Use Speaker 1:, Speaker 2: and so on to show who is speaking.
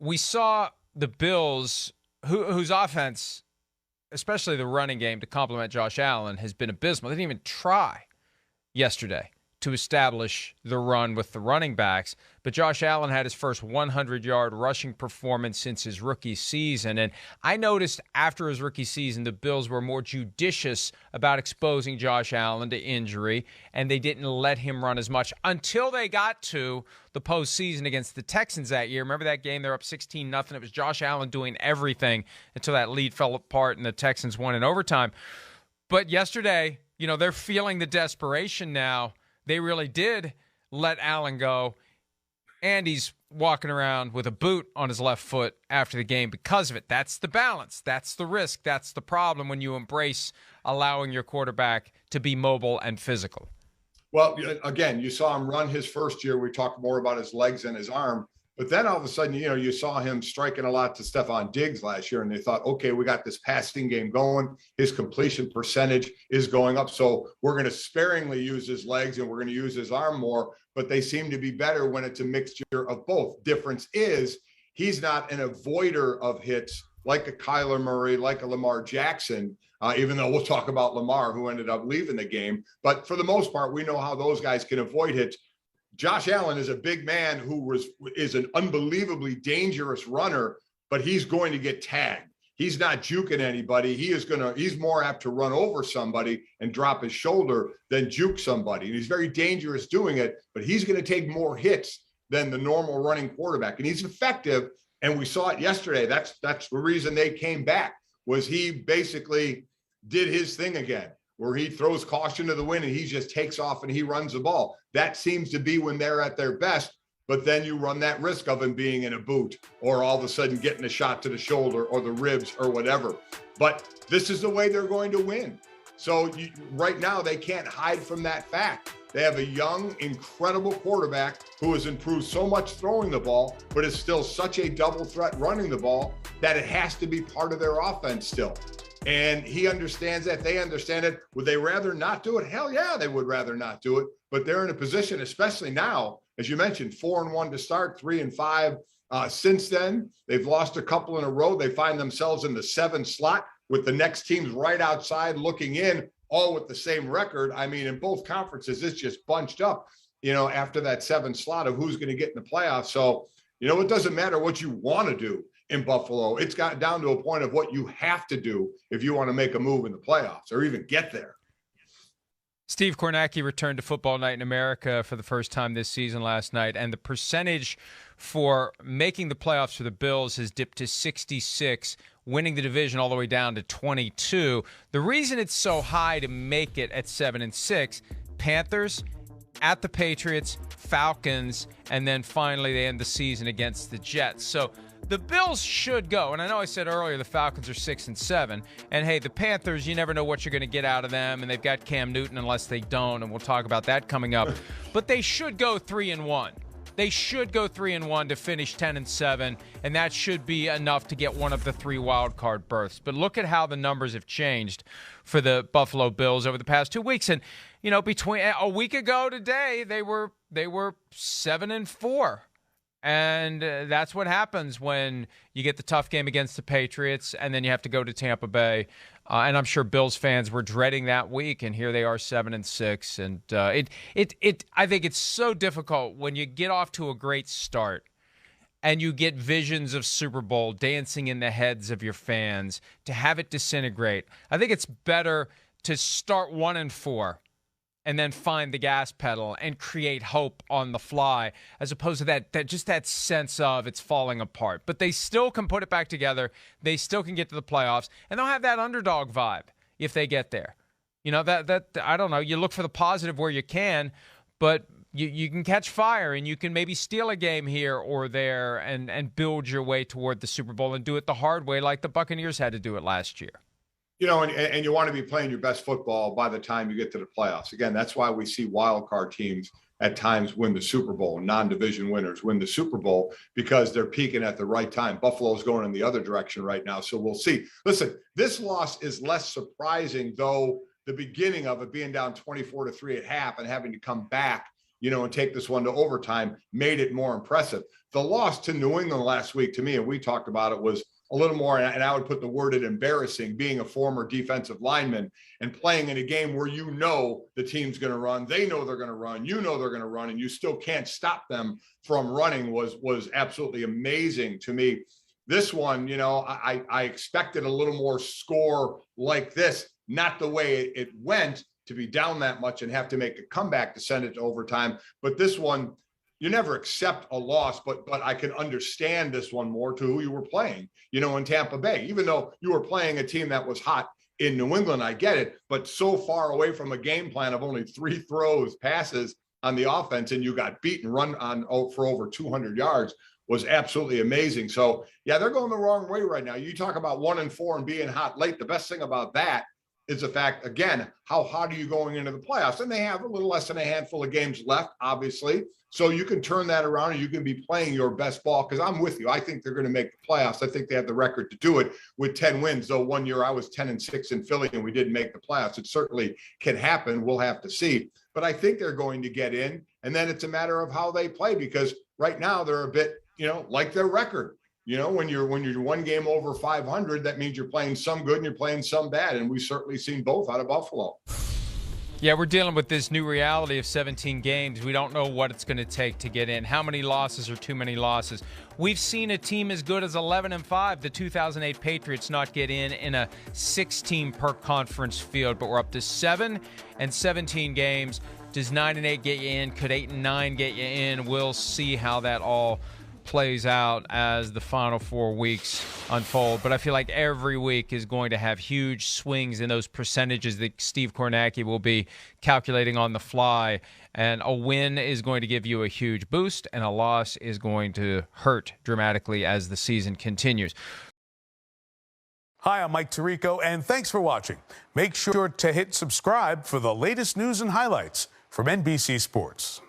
Speaker 1: we saw the Bills, whose offense, especially the running game to complement Josh Allen, has been abysmal. They didn't even try yesterday to establish the run with the running backs. But Josh Allen had his first 100-yard rushing performance since his rookie season. And I noticed after his rookie season, the Bills were more judicious about exposing Josh Allen to injury, and they didn't let him run as much until they got to the postseason against the Texans that year. Remember that game? They're up 16-0. It was Josh Allen doing everything until that lead fell apart and the Texans won in overtime. But yesterday, they're feeling the desperation now. They really did let Allen go, and he's walking around with a boot on his left foot after the game because of it. That's the balance. That's the risk. That's the problem when you embrace allowing your quarterback to be mobile and physical.
Speaker 2: Well, again, you saw him run his first year. We talked more about his legs and his arm. But then all of a sudden, you saw him striking a lot to Stephon Diggs last year, and they thought, okay, we got this passing game going. His completion percentage is going up, so we're going to sparingly use his legs and we're going to use his arm more. But they seem to be better when it's a mixture of both. Difference is he's not an avoider of hits like a Kyler Murray, like a Lamar Jackson, even though we'll talk about Lamar, who ended up leaving the game. But for the most part, we know how those guys can avoid hits. Josh Allen is a big man who is an unbelievably dangerous runner, but he's going to get tagged. He's not juking anybody. He's more apt to run over somebody and drop his shoulder than juke somebody. And he's very dangerous doing it, but he's going to take more hits than the normal running quarterback. And he's effective. And we saw it yesterday. That's the reason they came back, was he basically did his thing again, where he throws caution to the wind and he just takes off and he runs the ball. That seems to be when they're at their best, but then you run that risk of him being in a boot or all of a sudden getting a shot to the shoulder or the ribs or whatever. But this is the way they're going to win. So right now they can't hide from that fact. They have a young, incredible quarterback who has improved so much throwing the ball, but is still such a double threat running the ball that it has to be part of their offense still. And he understands that. They understand it. Would they rather not do it? Hell yeah, they would rather not do it. But they're in a position, especially now, as you mentioned, 4-1 to start, 3-5 since then. They've lost a couple in a row. They find themselves in the 7 slot with the next teams right outside looking in, all with the same record. I mean, in both conferences, it's just bunched up, after that 7 slot of who's going to get in the playoffs. So, it doesn't matter what you want to do in Buffalo. It's got down to a point of what you have to do if you want to make a move in the playoffs or even get there.
Speaker 1: Steve Kornacki returned to Football Night in America for the first time this season last night, and the percentage for making the playoffs for the Bills has dipped to 66, winning the division all the way down to 22. The reason it's so high to make it at 7-6, Panthers, at the Patriots, Falcons, and then finally they end the season against the Jets. So the Bills should go, and I know I said earlier the Falcons are 6-7, and hey, the Panthers, you never know what you're going to get out of them, and they've got Cam Newton unless they don't, and we'll talk about that coming up. But they should go 3-1. They should go 3-1 to finish 10-7, and that should be enough to get one of the 3 wild card berths. But look at how the numbers have changed for the Buffalo Bills over the past 2 weeks, and between a week ago today, they were 7-4. And that's what happens when you get the tough game against the Patriots, and then you have to go to Tampa Bay. And I'm sure Bills fans were dreading that week, and here they are 7-6. And I think it's so difficult when you get off to a great start and you get visions of Super Bowl dancing in the heads of your fans to have it disintegrate. I think it's better to start 1-4. And then find the gas pedal and create hope on the fly, as opposed to that sense of it's falling apart. But they still can put it back together. They still can get to the playoffs, and they'll have that underdog vibe if they get there. That I don't know. You look for the positive where you can, but you can catch fire and you can maybe steal a game here or there and build your way toward the Super Bowl and do it the hard way, like the Buccaneers had to do it last year.
Speaker 2: And you want to be playing your best football by the time you get to the playoffs. Again, that's why we see wild card teams at times win the Super Bowl, non-division winners win the Super Bowl because they're peaking at the right time. Buffalo's going in the other direction right now, so we'll see. Listen, this loss is less surprising, though the beginning of it being down 24-3 at half and having to come back and take this one to overtime made it more impressive. The loss to New England last week, to me, and we talked about it, was a little more, and I would put the word at embarrassing, being a former defensive lineman and playing in a game where the team's going to run, they know they're going to run, they're going to run, and you still can't stop them from running was absolutely amazing to me. This one, I expected a little more score like this, not the way it went, to be down that much and have to make a comeback to send it to overtime. But this one, you never accept a loss, but I can understand this one more to who you were playing, in Tampa Bay. Even though you were playing a team that was hot in New England, I get it, but so far away from a game plan of only 3 passes on the offense, and you got beaten, run on for over 200 yards, was absolutely amazing. So, yeah, they're going the wrong way right now. You talk about 1-4 and being hot late. The best thing about that is the fact, again, how hot are you going into the playoffs? And they have a little less than a handful of games left, obviously. So you can turn that around and you can be playing your best ball, because I'm with you. I think they're going to make the playoffs. I think they have the record to do it with 10 wins. Though one year I was 10-6 in Philly and we didn't make the playoffs. It certainly can happen. We'll have to see. But I think they're going to get in. And then it's a matter of how they play, because right now they're a bit, like their record. When you're 1 game over 500, that means you're playing some good and you're playing some bad. And we've certainly seen both out of Buffalo.
Speaker 1: Yeah, we're dealing with this new reality of 17 games. We don't know what it's going to take to get in. How many losses are too many losses? We've seen a team as good as 11-5, the 2008 Patriots, not get in a 6-team per conference field, but we're up to 7 and 17 games. Does 9-8 get you in? Could 8-9 get you in? We'll see how that all plays out as the final 4 weeks unfold. But I feel like every week is going to have huge swings in those percentages that Steve Kornacki will be calculating on the fly. And a win is going to give you a huge boost, and a loss is going to hurt dramatically as the season continues.
Speaker 3: Hi, I'm Mike Tirico, and thanks for watching. Make sure to hit subscribe for the latest news and highlights from NBC Sports.